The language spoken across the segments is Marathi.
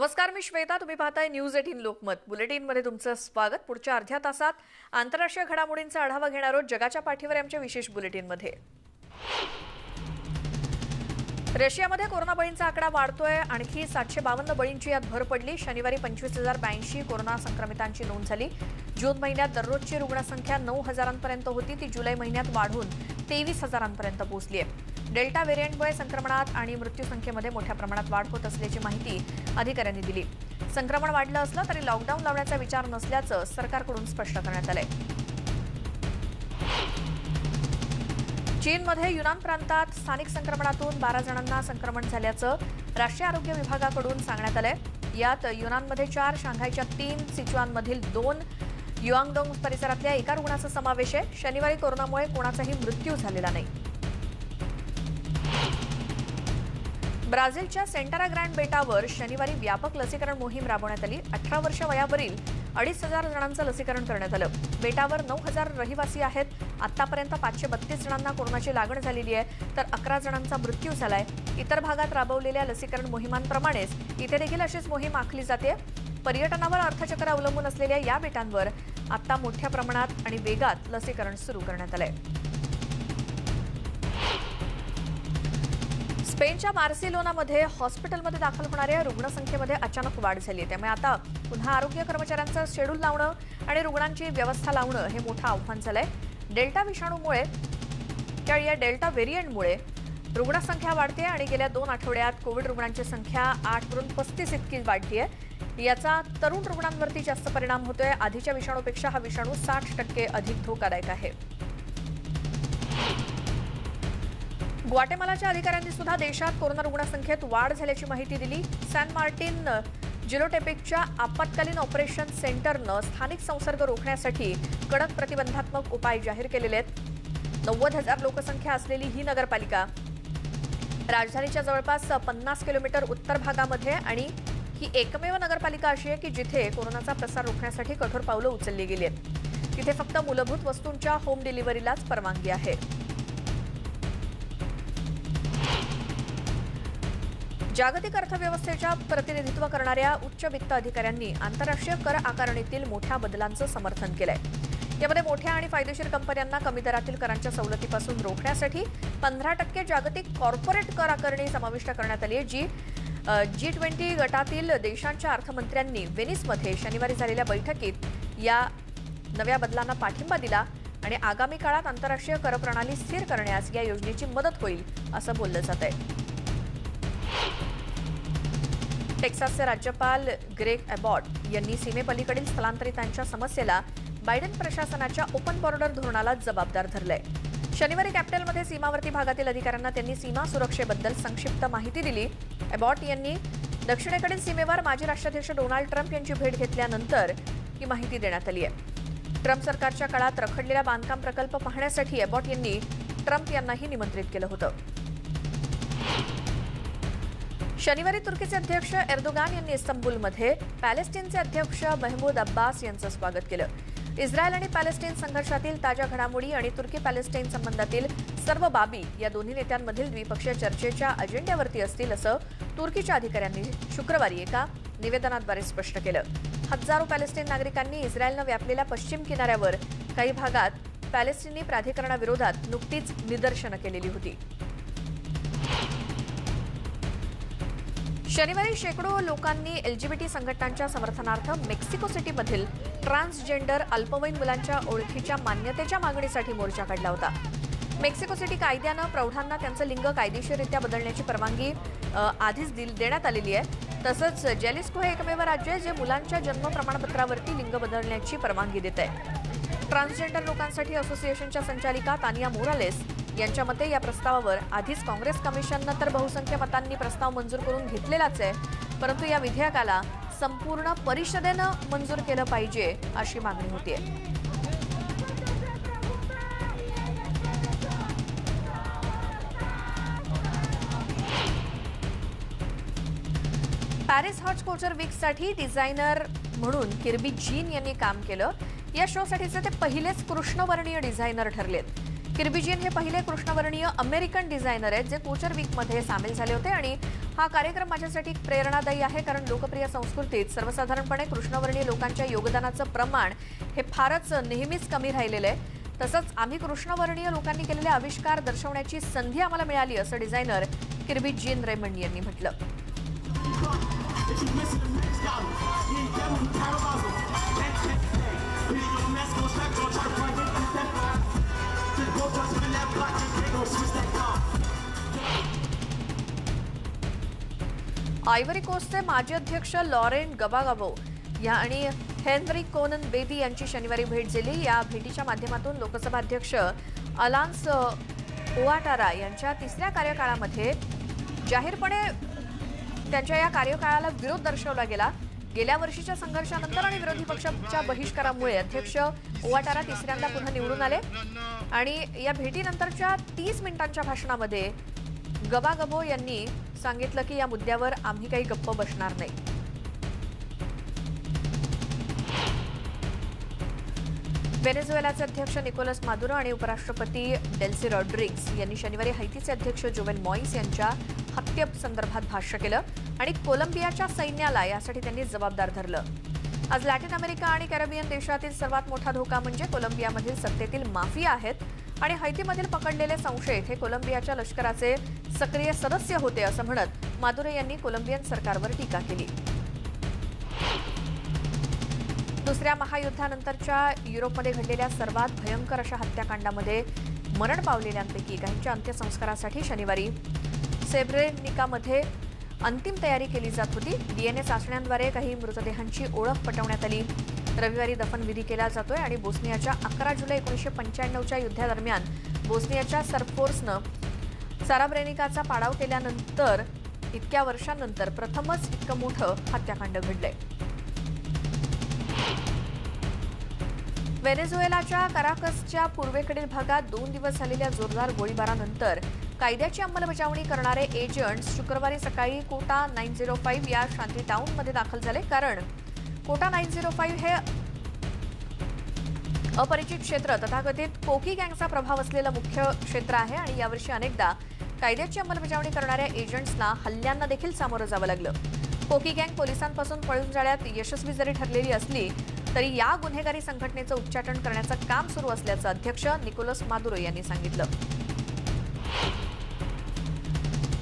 नमस्कार, मी श्वेता. तुम्ही पाहताय न्यूज 18 लोकमत. बुलेटिनमध्ये तुमचं स्वागत. पुढच्या अर्ध्या तासात आंतरराष्ट्रीय घडामोडींचा आढावा घेणार आहोत जगाच्या पाठीवर आमच्या विशेष बुलेटिनमध्ये. रशियामध्ये कोरोना बळींचा आकडा वाढतोय. आणखी 752 बळींची यात भर पडली. शनिवारी 25,082 कोरोना संक्रमितांची नोंद झाली. जून महिन्यात दररोजची रुग्णसंख्या 9,000पर्यंत होती. ती जुलै महिन्यात वाढून 23,000पर्यंत पोहोचली आहे. डेल्टा व्हेरियंटमुळे संक्रमणात आणि मृत्यूसंख्येमध्ये मोठ्या प्रमाणात वाढ होत असल्याची माहिती अधिकाऱ्यांनी दिली. संक्रमण वाढलं असलं तरी लॉकडाऊन लावण्याचा विचार नसल्याचं सरकारकडून स्पष्ट करण्यात आलंय. चीनमध्ये युनान प्रांतात स्थानिक संक्रमणातून 12 जणांना संक्रमण झाल्याचं राष्ट्रीय आरोग्य विभागाकडून सांगण्यात आलंय. यात युनानमध्ये 4, शांघायच्या 3, सिच्युआनमधील 2, युआंगडोंग परिसरातल्या एका रुग्णाचा समावेश आहे. शनिवारी कोरोनामुळे कोणाचाही मृत्यू झालेला नाही. ब्राझीलच्या सेंटारा ग्रँड बेटावर शनिवारी व्यापक लसीकरण मोहीम राबवण्यात आली. 18 वर्ष वयावरील 2,500 जणांचं लसीकरण करण्यात आलं. बेटावर 9,000 रहिवासी आहेत. आतापर्यंत 532 जणांना कोरोनाची लागण झालेली आहे, तर 11 जणांचा मृत्यू झालाय. इतर भागात राबवलेल्या लसीकरण मोहिमांप्रमाणेच इथे देखील अशीच मोहीम आखली जाते. पर्यटनावर अर्थचक्र अवलंबून असलेल्या या बेटांवर आता मोठ्या प्रमाणात आणि वेगात लसीकरण सुरू करण्यात आलंय. स्पेनच्या बार्सिलोनामध्ये हॉस्पिटलमध्ये दाखल होणाऱ्या रुग्णसंख्येमध्ये अचानक वाढ झाली. त्यामुळे आता पुन्हा आरोग्य कर्मचाऱ्यांचं शेड्यूल लावणं आणि रुग्णांची व्यवस्था लावणं हे मोठं आव्हान झालंय. डेल्टा विषाणूमुळे या डेल्टा व्हेरियंटमुळे रुग्णसंख्या वाढते आणि गेल्या 2 आठवड्यात कोविड रुग्णांची संख्या 8 वरून 35 इतकी वाढली आहे. याचा तरुण रुग्णांवरती जास्त परिणाम होतोय. आधीच्या विषाणूपेक्षा हा विषाणू 60% अधिक धोकादायक आहे. ग्वाटेमालाच्या अधिकाऱ्यांनी सुद्धा देशात कोरोना रुग्णसंख्येत वाढ झाल्याची माहिती दिली. सॅन मार्टिन जिलोटेपेकच्या आपत्कालीन ऑपरेशन सेंटरनं स्थानिक संसर्ग रोखण्यासाठी कडक प्रतिबंधात्मक उपाय जाहीर केलेले आहेत. 90,000 लोकसंख्या असलेली ही नगरपालिका राजधानीच्या जवळपास 50 किलोमीटर उत्तर भागामध्ये आणि ही एकमेव नगरपालिका अशी आहे की जिथे कोरोनाचा प्रसार रोखण्यासाठी कठोर पावलं उचलली गेली आहेत. तिथे फक्त मूलभूत वस्तूंच्या होम डिलिव्हरीलाच परवानगी आहे. जागतिक अर्थव्यवस्थेच्या प्रतिनिधित्व करणाऱ्या उच्च वित्त अधिकाऱ्यांनी आंतरराष्ट्रीय कर आकारणीतील मोठ्या बदलांचं समर्थन केलंय. यामध्ये मोठ्या आणि फायदेशीर कंपन्यांना कमी दरातील करांच्या सवलतीपासून रोखण्यासाठी 15% जागतिक कॉर्पोरेट कर आकारणी समाविष्ट करण्यात आली आहे. जी G20 गटातील देशांच्या अर्थमंत्र्यांनी व्हेनिसमध्ये शनिवारी झालेल्या बैठकीत या नव्या बदलांना पाठिंबा दिला आणि आगामी काळात आंतरराष्ट्रीय कर प्रणाली स्थिर करण्यास या योजनेची मदत होईल असं बोललं जात आहे. टेक्सासचे राज्यपाल ग्रेग अबॉट यांनी सीमेपलीकडील स्थलांतरितांच्या समस्येला बायडेन प्रशासनाच्या ओपन बॉर्डर धोरणाला जबाबदार धरलंय. शनिवारी कॅपिटलमध्ये सीमावर्ती भागातील अधिकाऱ्यांना त्यांनी सीमा सुरक्षेबद्दल संक्षिप्त माहिती दिली. अबॉट यांनी दक्षिणेकडील सीमेवर माजी राष्ट्राध्यक्ष डोनाल्ड ट्रम्प यांची भेट घेतल्यानंतर ही माहिती देण्यात आली आहे. ट्रम्प सरकारच्या काळात रखडलेला बांधकाम प्रकल्प पाहण्यासाठी अबॉट यांनी ट्रम्प यांनाही निमंत्रित केलं होतं. शनिवारी तुर्कीचे अध्यक्ष एर्दोगान यांनी इस्तंबूलमध्ये पॅलेस्टाईनचे अध्यक्ष महमूद अब्बास यांचं स्वागत केलं. इस्रायल आणि पॅलेस्टाईन संघर्षातील ताज्या घडामोडी आणि तुर्की पॅलेस्टाईन संबंधातील सर्व बाबी या दोन्ही नेत्यांमधील द्विपक्षीय चर्चेच्या अजेंड्यावरती असतील असं तुर्कीच्या अधिकाऱ्यांनी शुक्रवारी एका निवेदनाद्वारे स्पष्ट केलं. हजारो पॅलेस्टाईन नागरिकांनी इस्रायलनं व्यापलेल्या पश्चिम किनाऱ्यावर काही भागात पॅलेस्टिनी प्राधिकरणाविरोधात नुकतीच निदर्शनं केलेली होती. शनिवारी शेकडो लोकांनी LGBT संघटनांच्या समर्थनार्थ मेक्सिको सिटीमधील ट्रान्सजेंडर अल्पवयीन मुलांच्या ओळखीच्या मान्यतेच्या मागणीसाठी मोर्चा काढला होता. मेक्सिको सिटी कायद्यानं प्रौढांना त्यांचं लिंग कायदेशीररित्या बदलण्याची परवानगी आधीच देण्यात आलेली आहे. तसंच जॅलिस्को हे एकमेव राज्य आहे जे मुलांच्या जन्म प्रमाणपत्रावरती लिंग बदलण्याची परवानगी देत आहे. ट्रान्सजेंडर लोकांसाठी असोसिएशनच्या संचालिका तानिया मोरालेस यांच्या मते या प्रस्तावावर आधीच काँग्रेस कमिशननं तर बहुसंख्य मतांनी प्रस्ताव मंजूर करून घेतलेलाच आहे, परंतु या विधेयकाला संपूर्ण परिषदेनं मंजूर केलं पाहिजे अशी मागणी होतीये. पॅरिस हॉट कोचर वीकसाठी डिझायनर म्हणून किर्बी जीन यांनी काम केलं. या शोसाठीचे ते पहिलेच कृष्णवर्णीय डिझायनर ठरलेत. किर्बिजियन हे पहिले कृष्णवर्णीय अमेरिकन डिझायनर आहेत जे फ्युचर वीकमध्ये सामील झाले होते आणि हा कार्यक्रम माझ्यासाठी प्रेरणादायी आहे कारण लोकप्रिय संस्कृतीत सर्वसाधारणपणे कृष्णवर्णीय लोकांच्या योगदानाचं प्रमाण हे फारच नेहमीच कमी राहिलेलं आहे. तसंच आम्ही कृष्णवर्णीय लोकांनी केलेले आविष्कार दर्शवण्याची संधी आम्हाला मिळाली असं डिझायनर किर्बिजियन रेमंड यांनी म्हटलं. आयव्हरी कोस्टचे माजी अध्यक्ष लॉरेंट गबागाबो या आणि हेनरी कोनन बेदी यांची शनिवारी भेट झाली. या भेटीच्या माध्यमातून लोकसभा अध्यक्ष अलान्स ओआटारा यांच्या तिसऱ्या कार्यकाळामध्ये जाहीरपणे त्यांच्या या कार्यकाळाला विरोध दर्शवला गेला. गेल्या वर्षीच्या संघर्षानंतर आणि विरोधी पक्षाच्या बहिष्कारामुळे अध्यक्ष ओआटारा तिसऱ्यांदा पुन्हा निवडून आले आणि या भेटीनंतरच्या 30 मिनिटांच्या भाषणामध्ये गबागबो यांनी सांगितलं की या मुद्द्यावर आम्ही काही गप्प बसणार नाही. व्हेनेझुएलाचे अध्यक्ष निकोलस मादुरो आणि उपराष्ट्रपती डेल्सी रॉड्रिग्स यांनी शनिवारी हैतीचे अध्यक्ष जोवेल मॉइस यांच्या हत्येसंदर्भात भाष्य केलं आणि कोलंबियाच्या सैन्याला यासाठी त्यांनी जबाबदार धरलं. आज लॅटिन अमेरिका आणि कॅरिबियन देशातील सर्वात मोठा धोका म्हणजे कोलंबियामधील सत्तेतील माफिया आहेत आणि हैतीमधील पकडलेले संशयित हे कोलंबियाच्या लष्कराचे सक्रिय सदस्य होते असं म्हणत मादुरो यांनी कोलंबियन सरकारवर टीका केली. दुसऱ्या महायुद्धानंतरच्या युरोपमध्ये घडलेल्या सर्वात भयंकर अशा हत्याकांडामध्ये मरण पावलेल्यांपैकी काहींच्या अंत्यसंस्कारासाठी शनिवारी सेब्रेनिकामध्ये अंतिम तयारी केली जात होती. डीएनए चाचण्यांद्वारे काही मृतदेहांची ओळख पटवण्यात आली. रविवारी दफनविधी केला जातोय आणि बोस्नियाच्या 11 जुलै 1995च्या युद्धादरम्यान बोस्नियाच्या सरफोर्सनं साराब्रेनिकाचा पाडाव केल्यानंतर इतक्या वर्षांनंतर प्रथमच इतकं मोठं हत्याकांड घडलंय. व्हेनेझुएलाच्या काराकसच्या पूर्वेकडील भागात 2 दिवस झालेल्या जोरदार गोळीबारानंतर कायद्याची अंमलबजावणी करणारे एजंट्स शुक्रवारी सकाळी कोटा 905 या शांती टाउनमध्ये दाखल झाले. कारण कोटा 905 हे अपरिचित क्षेत्र तथाकथित कोकी गँगचा प्रभाव असलेलं मुख्य क्षेत्र आहे आणि यावर्षी अनेकदा कायद्याची अंमलबजावणी करणाऱ्या एजंट्सना हल्ल्यांना देखील सामोरं जावं लागलं. कोकी गँग पोलिसांपासून पळून जाण्यात यशस्वी जरी ठरलेली असली तरी या गुन्हेगारी संघटनेचं उच्चाटन करण्याचं काम सुरू असल्याचं अध्यक्ष निकोलस मादुरो यांनी सांगितलं.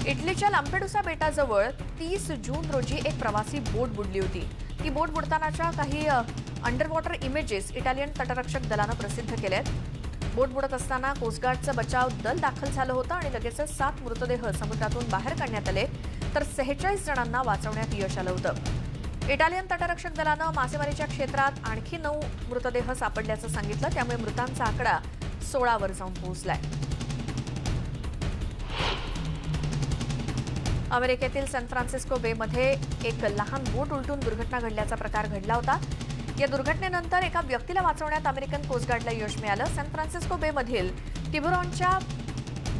इटलीच्या लांपेडुसा बेटाजवळ 30 जून रोजी एक प्रवासी बोट बुडली होती. ती बोट बुडतानाच्या काही अंडरवॉटर इमेजेस इटालियन तटरक्षक दलानं प्रसिद्ध केल्यात. बोट बुडत असताना कोस्टगार्डचं बचाव दल दाखल झालं होतं आणि लगेचच 7 मृतदेह समुद्रातून बाहेर काढण्यात आले तर 46 जणांना वाचवण्यात यश आलं होतं. इटालियन तटरक्षक दलानं मासेमारीच्या क्षेत्रात आणखी 9 मृतदेह सापडल्याचं सांगितलं. त्यामुळे मृतांचा आकडा 16 वर जाऊन पोहोचलाय. अमेरिकेतील सॅन फ्रान्सिस्को बेमध्ये एक लहान बोट उलटून दुर्घटना घडल्याचा प्रकार घडला होता. या दुर्घटनेनंतर एका व्यक्तीला वाचवण्यात अमेरिकन कोस्टगार्डला यश मिळालं. सॅन फ्रान्सिस्को बेमधील टिबुरॉनच्या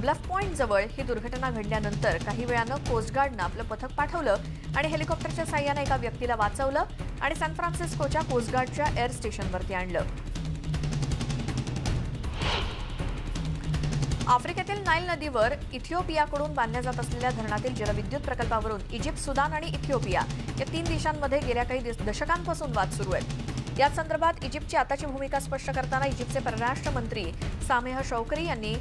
ब्लफ पॉइंट जवळ ही दुर्घटना घडल्यानंतर काही वेळानं कोस्टगार्डनं आपलं पथक पाठवलं आणि हेलिकॉप्टरच्या साहाय्यानं एका व्यक्तीला वाचवलं आणि सॅन फ्रान्सिस्कोच्या कोस्टगार्डच्या एअर स्टेशनवरती आणलं. आफ्रिकेतील नाईल नदीवर इथिओपियाकडून बांधल्या जात असलेल्या धरणातील जलविद्युत प्रकल्पावरून इजिप्त, सुदान आणि इथिओपिया या 3 देशांमध्ये गेल्या काही दशकांपासून वाद सुरू आहेत. या संदर्भात इजिप्तची आताची भूमिका स्पष्ट करताना इजिप्तचे परराष्ट्र मंत्री सामेह शौकरी यांनी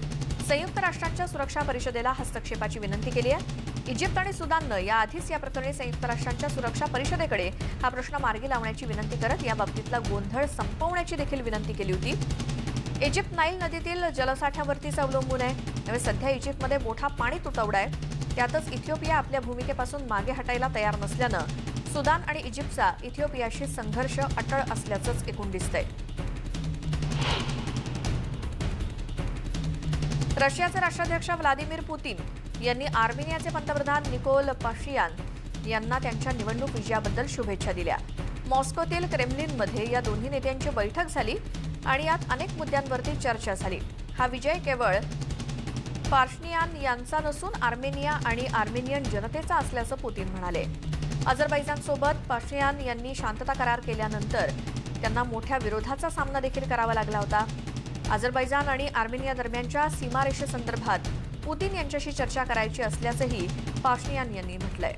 संयुक्त राष्ट्रांच्या सुरक्षा परिषदेला हस्तक्षेपाची विनंती केली आहे. इजिप्त आणि सुदाननं याआधीच या प्रकरणी संयुक्त राष्ट्रांच्या सुरक्षा परिषदेकडे हा प्रश्न मार्गी लावण्याची विनंती करत या बाबतीतला गोंधळ संपवण्याची देखील विनंती केली होती. इजिप्त नाईल नदीतील जलसाठ्यावरतीच अवलंबून आहे. त्यामुळे सध्या इजिप्तमध्ये मोठा पाणी तुटवडा आहे. त्यातच इथिओपिया आपल्या भूमिकेपासून मागे हटायला तयार नसल्यानं सुदान आणि इजिप्तचा इथिओपियाशी संघर्ष अटळ असल्याचंच एकूण दिसतंय. रशियाचे राष्ट्राध्यक्ष व्लादिमीर पुतीन यांनी आर्मेनियाचे पंतप्रधान निकोल पाशियान यांना त्यांच्या निवडणूक विजयाबद्दल शुभेच्छा दिल्या. मॉस्कोतील क्रेमलिनमध्ये या दोन्ही नेत्यांची बैठक झाली आणि यात अनेक मुद्द्यांवरती चर्चा झाली. हा विजय केवळ पाशियान यांचा नसून आर्मेनिया आणि आर्मेनियन जनतेचा असल्याचं पुतीन म्हणाले. अझरबैजानसोबत पाशियान यांनी शांतता करार केल्यानंतर त्यांना मोठ्या विरोधाचा सामना देखील करावा लागला होता. अझरबैजान आणि आर्मेनिया दरम्यानच्या सीमारेषेसंदर्भात पुतीन यांच्याशी चर्चा करायची असल्याचंही पाशियान यांनी म्हटलंय.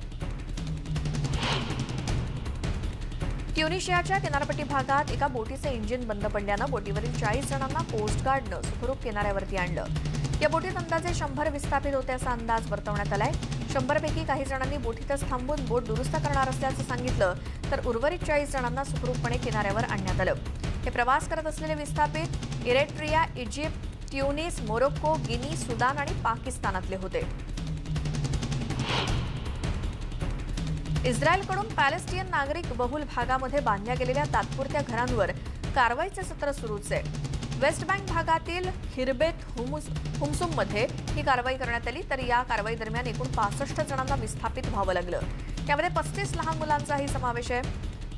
ट्युनिशियाच्या किनारपट्टी भागात एका बोटीचे इंजिन बंद पडल्यानं बोटीवरील 40 जणांना कोस्ट गार्डनं सुखरूप किनाऱ्यावरती आणलं. या बोटीत अंदाजे 100 विस्थापित होते असा अंदाज वर्तवण्यात आलाय. 100 पैकी काही जणांनी बोटीतच थांबून बोट दुरुस्त करणार असल्याचं सांगितलं, तर उर्वरित 40 जणांना सुखरूपपणे किनाऱ्यावर आणण्यात आलं. हे प्रवास करत असलेले विस्थापित Eritrea, Egypt, Tunis, Morocco, Guinea, Sudan आणि पाकिस्तानातले होते. इस्रायलकडून पॅलेस्टियन नागरिक बहुल भागामध्ये बांधल्या गेलेल्या तात्पुरत्या घरांवर कारवाईचे सत्र सुरूच आहे. वेस्ट बँक भागातील हिरबेत हुमसुममध्ये ही कारवाई करण्यात आली, तर या कारवाई दरम्यान एकूण 65 जणांना विस्थापित व्हावं लागलं. यामध्ये 35 लहान मुलांचाही समावेश आहे.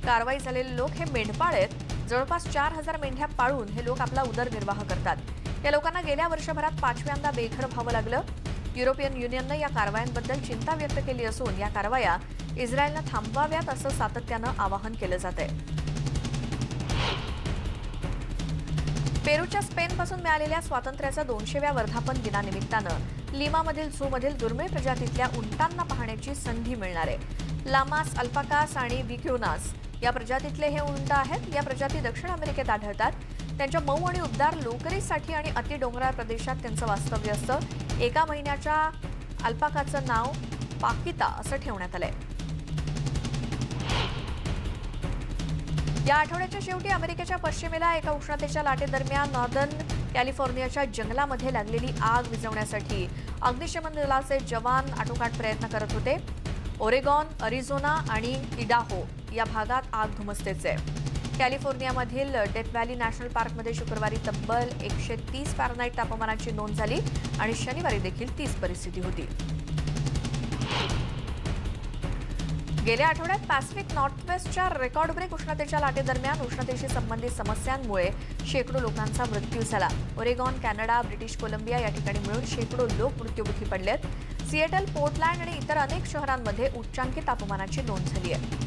कारवाई झालेले लोक हे मेंढपाळ आहेत. जवळपास 4000 मेंढ्या पाळून हे लोक आपला उदरनिर्वाह करतात. या लोकांना गेल्या वर्षभरात 5व्यांदा बेघर व्हावं लागलं. युरोपियन युनियननं या कारवायांबद्दल चिंता व्यक्त केली असून या कारवाया इस्रायलनं थांबवाव्यात असं सातत्यानं आवाहन केलं जात आहे. पेरूच्या स्पेनपासून मिळालेल्या स्वातंत्र्याच्या 200व्या वर्धापन दिनानिमित्तानं लिमामधील झूमधील दुर्मिळ प्रजातीतल्या उंटांना पाहण्याची संधी मिळणार आहे. लामास, अल्पाकास आणि विक्युनास या प्रजातीतले हे उंट आहेत. या प्रजाती दक्षिण अमेरिकेत आढळतात. त्यांच्या मऊ आणि उबदार लोकरीसाठी आणि अतिडोंगराळ प्रदेशात त्यांचं वास्तव्य असतं. एका महिन्याच्या अल्पाकाचं नाव पाकिता असं ठेवण्यात आलंय. या आठवड्याच्या शेवटी अमेरिकेच्या पश्चिमेला एका उष्णतेच्या लाटेदरम्यान नॉर्दर्न कॅलिफोर्नियाच्या जंगलामध्ये लागलेली आग विझवण्यासाठी अग्निशमन दलाचे जवान आटोकाट प्रयत्न करत होते. ओरेगॉन, अरिझोना आणि इडाहो या भागात आग धुमसतेच आहे. कॅलिफोर्नियामधील डेथ व्हॅली नॅशनल पार्कमध्ये शुक्रवारी तब्बल 130 फॅरनहाईट तापमानाची नोंद झाली आणि शनिवारी देखील तीच परिस्थिती होती. गेल्या आठवड्यात पॅसिफिक नॉर्थवेस्टच्या रेकॉर्ड ब्रेक उष्णतेच्या लाटेदरम्यान उष्णतेशी संबंधित समस्यांमुळे शेकडो लोकांचा मृत्यू झाला. ओरेगॉन, कॅनडा, ब्रिटिश कोलंबिया या ठिकाणी मिळून शेकडो लोक मृत्युमुखी पडलेत. सिएटल, पोर्टलँड आणि इतर अनेक शहरांमध्ये उच्चांकी तापमानाची नोंद झाली आहे.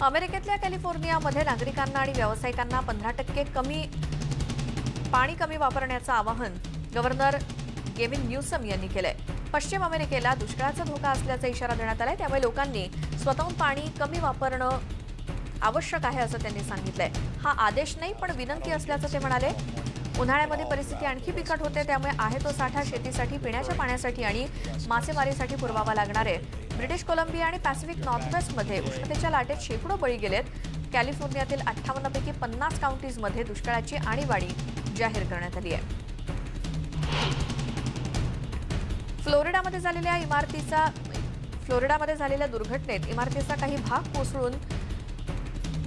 अमेरिकेतल्या कॅलिफोर्नियामध्ये नागरिकांना आणि व्यावसायिकांना 15% पाणी कमी वापरण्याचं आवाहन गव्हर्नर गेविन न्यूसम यांनी केलंय. पश्चिम अमेरिकेला दुष्काळाचा धोका असल्याचा इशारा देण्यात आलाय. त्यामुळे लोकांनी स्वतःहून पाणी कमी वापरणं आवश्यक आहे असं त्यांनी सांगितलंय. हा आदेश नाही पण विनंती असल्याचं ते म्हणाले. उन्हाळ्यामध्ये परिस्थिती आणखी बिकट होते. त्यामुळे आहे तो साठा शेतीसाठी, पिण्याच्या पाण्यासाठी आणि मासेमारीसाठी पुरवावा लागणार आहे. ब्रिटिश कोलंबिया आणि पॅसिफिक नॉर्थवेस्टमध्ये उष्णतेच्या लाटेत शेकडो बळी गेलेत. कॅलिफोर्नियातील 58 पैकी 50 काउंटीजमध्ये दुष्काळाची आणीबाणी जाहीर करण्यात आली आहे. फ्लोरिडामध्ये झालेल्या दुर्घटनेत इमारतीचा काही भाग कोसळून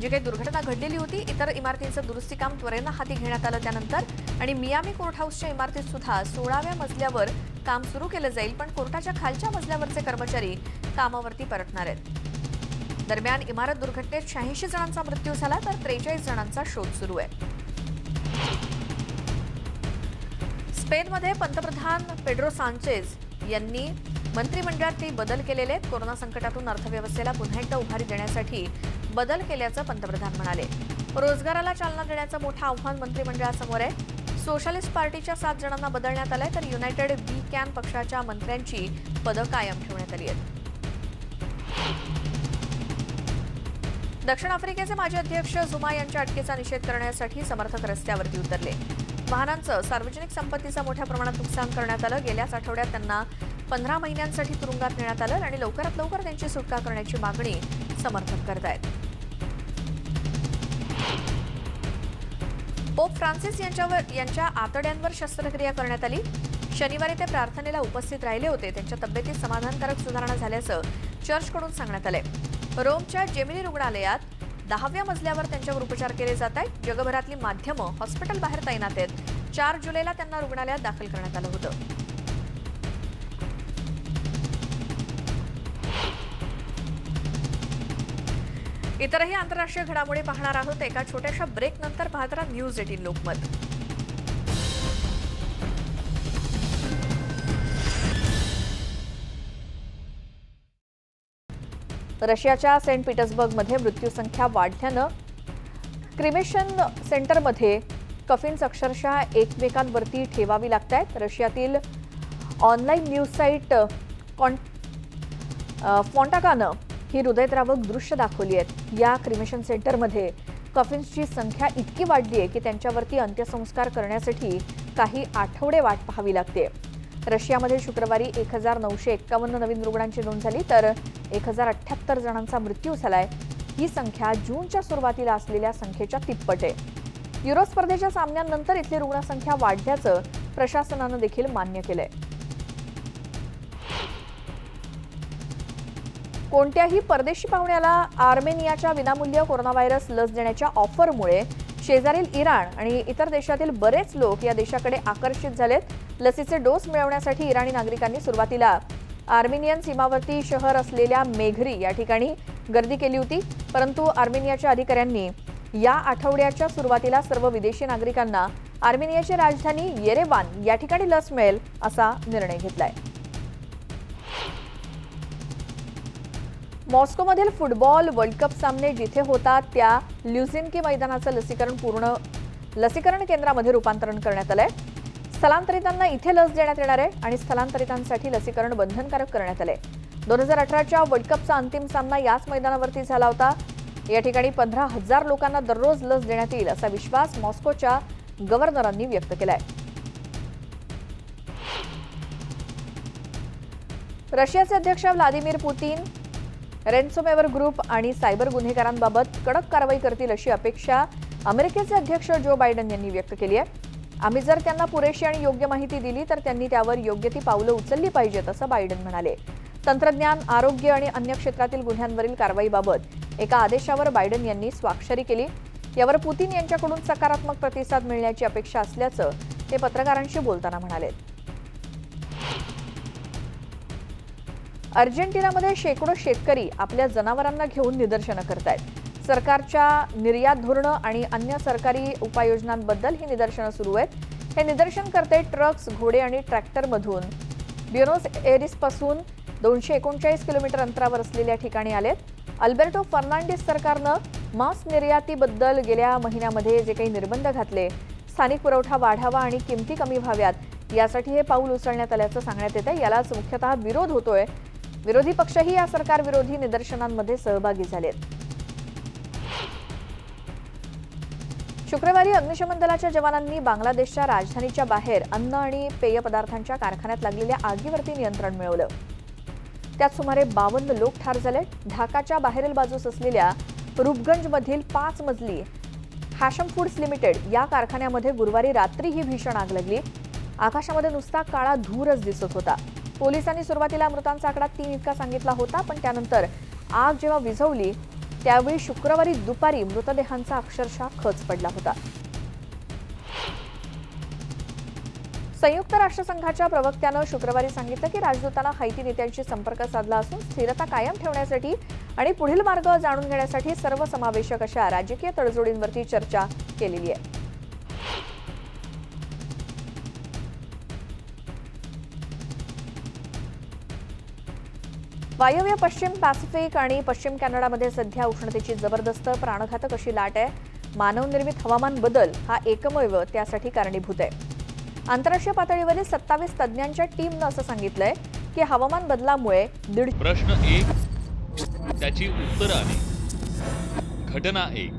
जी काही दुर्घटना घडलेली होती, इतर इमारतींचं दुरुस्ती काम त्वरेनं हाती घेण्यात आलं त्यानंतर आणि मियामी कोर्ट हाऊसच्या इमारतीत सुद्धा 16व्या मजल्यावर काम सुरू केलं जाईल, पण कोर्टाच्या खालच्या मजल्यावरचे कर्मचारी कामावरती परतणार आहेत. दरम्यान इमारत दुर्घटनेत 86 जणांचा मृत्यू झाला तर 43 जणांचा शोध सुरू आहे. स्पेनमध्ये पंतप्रधान पेड्रो सांचेज यांनी मंत्रिमंडळात बदल केलेले आहेत. कोरोना संकटातून अर्थव्यवस्थेला पुन्हा एकदा उभारी देण्यासाठी बदल केल्याचं पंतप्रधान म्हणाले. रोजगाराला चालना देण्याचं मोठं आव्हान मंत्रिमंडळासमोर आहे. सोशलिस्ट पार्टीच्या 7 जणांना बदलण्यात आलंय तर युनायटेड वी कॅन पक्षाच्या मंत्र्यांची पदं कायम ठेवण्यात आली आहेत. दक्षिण आफ्रिकेचे माजी अध्यक्ष झुमा यांच्या अटकेचा निषेध करण्यासाठी समर्थक रस्त्यावरती उतरले. वाहनांचं सार्वजनिक संपत्तीचं मोठ्या प्रमाणात नुकसान करण्यात आलं. गेल्याच आठवड्यात त्यांना 15 महिन्यांसाठी तुरुंगात नेण्यात आलं आणि लवकरात लवकर त्यांची सुटका करण्याची मागणी समर्थक करतायत. पोप फ्रान्सिस यांच्या आतड्यांवर शस्त्रक्रिया करण्यात आली. शनिवारी ते प्रार्थनेला उपस्थित राहिले होते. त्यांच्या तब्येतीत समाधानकारक सुधारणा झाल्याचं चर्चकडून सांगण्यात आलंय. रोमच्या जेमिनी रुग्णालयात 10व्या मजल्यावर त्यांच्यावर उपचार केले जात आहेत. जगभरातली माध्यमं हॉस्पिटल बाहेर तैनात आहेत. 4 जुलैला त्यांना रुग्णालयात दाखल करण्यात आलं होतं. इतरही आंतरराष्ट्रीय घडामोडी पाहणार आहोत. एका छोट्याशा ब्रेक नंतर पाहत राहा न्यूज 18 लोकमत. रशियाच्या सेंट पीटर्सबर्गमध्ये मृत्यूसंख्या वाढल्यानं क्रिमेशन सेंटरमध्ये कफिन्स अक्षरशः एकमेकांवरती ठेवावी लागतायत. रशियातील ऑनलाईन न्यूज साईट फॉन्टाकानं ही हृदयद्रावक दृश्य दाखवली आहेत. या क्रिमेशन सेंटरमध्ये कफिन्सची संख्या इतकी वाढली आहे की त्यांच्यावरती अंत्यसंस्कार करण्यासाठी काही आठवडे वाट पाहावी लागते. रशियामध्ये शुक्रवारी 1951 नवीन रुग्णांची नोंद झाली तर 1078 जणांचा मृत्यू झालाय. ही संख्या जूनच्या सुरुवातीला असलेल्या संख्येच्या तिप्पट आहे. युरो स्पर्धेच्या सामन्यांनंतर इथली रुग्णसंख्या वाढल्याचं प्रशासनानं देखील मान्य केलंय. कोणत्याही परदेशी पाहुण्याला आर्मेनियाच्या विनामूल्य कोरोना व्हायरस लस देण्याच्या ऑफरमुळे शेजारील इराण आणि इतर देशातील बरेच लोक या देशाकडे आकर्षित झालेत. लसीचे डोस मिळवण्यासाठी इराणी नागरिकांनी सुरुवातीला आर्मेनियन सीमावर्ती शहर असलेल्या मेघरी या ठिकाणी गर्दी केली होती. परंतु आर्मेनियाच्या अधिकाऱ्यांनी या आठवड्याच्या सुरुवातीला सर्व विदेशी नागरिकांना आर्मेनियाची राजधानी येरेवान या ठिकाणी लस मिळेल असा निर्णय घेतलाय. मॉस्कोमधील फुटबॉल वर्ल्ड कप सामने जिथे होतात त्या ल्युझिनकी मैदानाचं लसीकरण केंद्रामध्ये रूपांतरण करण्यात आलंय. स्थलांतरितांना इथे लस देण्यात येणार आहे आणि स्थलांतरितांसाठी लसीकरण बंधनकारक करण्यात आलंय. 2018च्या वर्ल्ड कपचा अंतिम सामना याच मैदानावरती झाला होता. या ठिकाणी 15,000 लोकांना दररोज लस देण्यात येईल असा विश्वास मॉस्कोच्या गव्हर्नरांनी व्यक्त केलाय. रशियाचे अध्यक्ष व्लादिमीर पुतीन रेन्सोमेवर ग्रुप आणि सायबर गुन्हेगारांबाबत कडक कारवाई करतील अशी अपेक्षा अमेरिकेचे अध्यक्ष जो बायडन यांनी व्यक्त केली आहे. आम्ही जर त्यांना पुरेशी आणि योग्य माहिती दिली तर त्यांनी त्यावर योग्य ती पावलं उचलली पाहिजेत असं बायडन म्हणाले. तंत्रज्ञान, आरोग्य आणि अन्य क्षेत्रातील गुन्ह्यांवरील कारवाईबाबत एका आदेशावर बायडन यांनी स्वाक्षरी केली. यावर पुतीन यांच्याकडून सकारात्मक प्रतिसाद मिळण्याची अपेक्षा असल्याचं ते पत्रकारांशी बोलताना म्हणाले. अर्जेंटिनामध्ये शेकडो शेतकरी आपल्या जनावरांना घेऊन निदर्शनं करतायत. सरकारच्या निर्यात धोरणं आणि अन्य सरकारी उपाययोजनांबद्दल ही निदर्शनं सुरू आहेत. हे निदर्शनकर्ते ट्रक्स, घोडे आणि ट्रॅक्टरमधून ब्युनोस एरिसपासून 239 किलोमीटर अंतरावर असलेल्या ठिकाणी आलेत. अल्बर्टो फर्नांडिस सरकारनं मांस निर्यातीबद्दल गेल्या महिन्यामध्ये जे काही निर्बंध घातले, स्थानिक पुरवठा वाढावा आणि किमती कमी व्हाव्यात यासाठी हे पाऊल उचलण्यात आल्याचं सांगण्यात येतं. यालाच मुख्यतः विरोध होतोय. विरोधी पक्षही या सरकार विरोधी निदर्शनांमध्ये सहभागी झालेत. शुक्रवारी अग्निशमन दलाच्या जवानांनी बांगलादेशच्या राजधानीच्या बाहेर अन्न आणि पेय पदार्थांच्या कारखान्यात लागलेल्या आगीवरती नियंत्रण मिळवलं. त्यात सुमारे 52 लोक ठार झाले. ढाकाच्या बाहेरील बाजूस असलेल्या रूपगंजमधील 5 मजली हॅशम फूड्स लिमिटेड या कारखान्यामध्ये गुरुवारी रात्री ही भीषण आग लागली. आकाशामध्ये नुसता काळा धूरच दिसत होता. पोलिसांनी सुरुवातीला मृतांचा आकडा 3 इतका सांगितला होता, पण त्यानंतर आग जेव्हा विझवली त्यावेळी शुक्रवारी दुपारी मृतदेहांचा अक्षरशः खच पडला होता. संयुक्त राष्ट्रसंघाच्या प्रवक्त्यानं शुक्रवारी सांगितलं की राजदूतांना हैती नेत्यांशी संपर्क साधला असून स्थिरता कायम ठेवण्यासाठी आणि पुढील मार्ग जाणून घेण्यासाठी सर्वसमावेशक अशा राजकीय तडजोडींवरती चर्चा केलेली आहे. वायव्य पश्चिम पॅसिफिक आणि पश्चिम कॅनडामध्ये सध्या उष्णतेची जबरदस्त प्राणघातक अशी लाट आहे. मानवनिर्मित हवामान बदल हा एकमेव त्यासाठी कारणीभूत आहे. आंतरराष्ट्रीय पातळीवरील 27 तज्ज्ञांच्या टीमनं असं सांगितलंय की हवामान बदलामुळे प्रश्न 1 त्याची उत्तरं आली. घटना 1